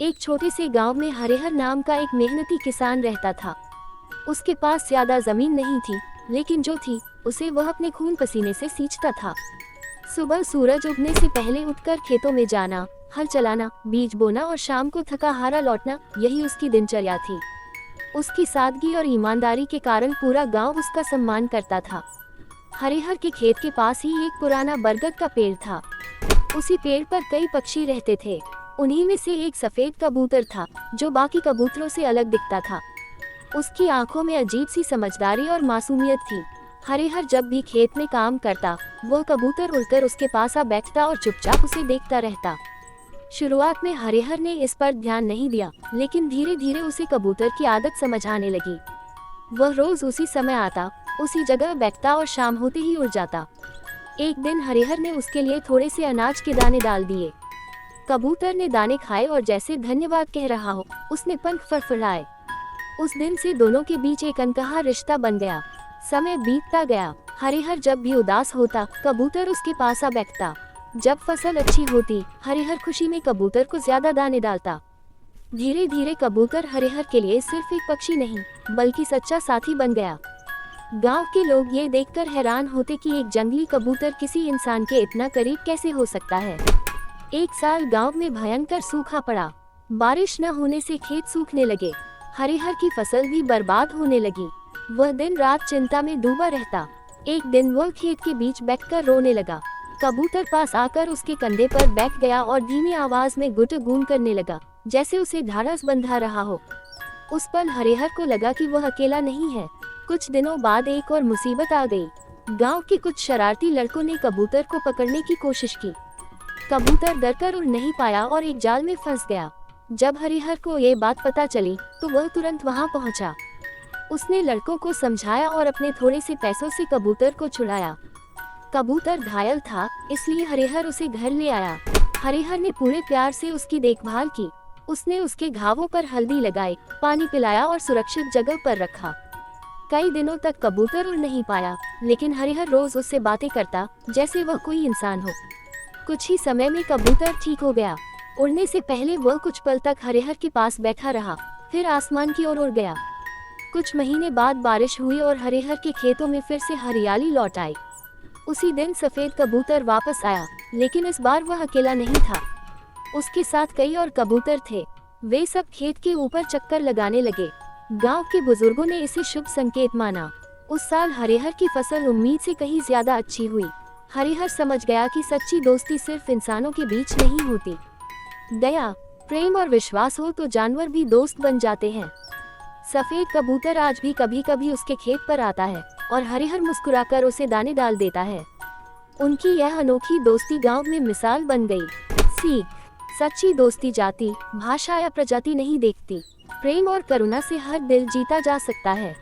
एक छोटे से गांव में हरिहर नाम का एक मेहनती किसान रहता था। उसके पास ज्यादा जमीन नहीं थी, लेकिन जो थी उसे वह अपने खून पसीने से सींचता था। सुबह सूरज उगने से पहले उठकर खेतों में जाना, हल चलाना, बीज बोना और शाम को थका हारा लौटना, यही उसकी दिनचर्या थी। उसकी सादगी और ईमानदारी के कारण पूरा गांव उसका सम्मान करता था। हरिहर के खेत के पास ही एक पुराना बरगद का पेड़ था। उसी पेड़ पर कई पक्षी रहते थे। उन्हीं में से एक सफेद कबूतर था, जो बाकी कबूतरों से अलग दिखता था। उसकी आंखों में अजीब सी समझदारी और मासूमियत थी। हरिहर जब भी खेत में काम करता, वह कबूतर उड़कर उसके पास आ बैठता और चुपचाप उसे देखता रहता। शुरुआत में हरिहर ने इस पर ध्यान नहीं दिया, लेकिन धीरे धीरे उसे कबूतर की आदत समझ आने लगी। वह रोज उसी समय आता, उसी जगह बैठता और शाम होते ही उड़ जाता। एक दिन हरिहर ने उसके लिए थोड़े से अनाज के दाने डाल दिए। कबूतर ने दाने खाए और जैसे धन्यवाद कह रहा हो, उसने पंख फड़फड़ाए। उस दिन से दोनों के बीच एक अनकहा रिश्ता बन गया। समय बीतता गया। हरिहर जब भी उदास होता, कबूतर उसके पास आ बैठता। जब फसल अच्छी होती, हरिहर खुशी में कबूतर को ज्यादा दाने डालता। धीरे धीरे कबूतर हरिहर के लिए सिर्फ एक पक्षी नहीं, बल्कि सच्चा साथी बन गया। गांव के लोग ये देखकर हैरान होते कि एक जंगली कबूतर किसी इंसान के इतना करीब कैसे हो सकता है। एक साल गांव में भयंकर सूखा पड़ा। बारिश न होने से खेत सूखने लगे। हरिहर की फसल भी बर्बाद होने लगी। वह दिन रात चिंता में डूबा रहता। एक दिन वह खेत के बीच बैठकर रोने लगा। कबूतर पास आकर उसके कंधे पर बैठ गया और धीमी आवाज में गुटगुन करने लगा, जैसे उसे ढाढ़स बंधा रहा हो। उस पल हरिहर को लगा कि वह अकेला नहीं है। कुछ दिनों बाद एक और मुसीबत आ गई। गांव के कुछ शरारती लड़कों ने कबूतर को पकड़ने की कोशिश की। कबूतर डरकर उड़ नहीं पाया और एक जाल में फंस गया। जब हरिहर को ये बात पता चली, तो वह तुरंत वहां पहुंचा। उसने लड़कों को समझाया और अपने थोड़े से पैसों से कबूतर को छुड़ाया। कबूतर घायल था, इसलिए हरिहर उसे घर ले आया। हरिहर ने पूरे प्यार से उसकी देखभाल की। उसने उसके घावों पर हल्दी लगाई, पानी पिलाया और सुरक्षित जगह पर रखा। कई दिनों तक कबूतर उड़ नहीं पाया, लेकिन हरिहर रोज उससे बातें करता, जैसे वह कोई इंसान हो। कुछ ही समय में कबूतर ठीक हो गया। उड़ने से पहले वह कुछ पल तक हरिहर के पास बैठा रहा, फिर आसमान की ओर उड़ गया। कुछ महीने बाद बारिश हुई और हरिहर के खेतों में फिर से हरियाली लौट आई। उसी दिन सफेद कबूतर वापस आया, लेकिन इस बार वह अकेला नहीं था। उसके साथ कई और कबूतर थे। वे सब खेत के ऊपर चक्कर लगाने लगे। गांव के बुजुर्गों ने इसे शुभ संकेत माना। उस साल हरिहर की फसल उम्मीद से कहीं ज्यादा अच्छी हुई। हरिहर समझ गया कि सच्ची दोस्ती सिर्फ इंसानों के बीच नहीं होती। दया, प्रेम और विश्वास हो तो जानवर भी दोस्त बन जाते हैं। सफेद कबूतर आज भी कभी कभी उसके खेत पर आता है और हरिहर मुस्कुराकर उसे दाने डाल देता है। उनकी यह अनोखी दोस्ती गांव में मिसाल बन गई। सीख, सच्ची दोस्ती जाति, भाषा या प्रजाति नहीं देखती। प्रेम और करुणा से हर दिल जीता जा सकता है।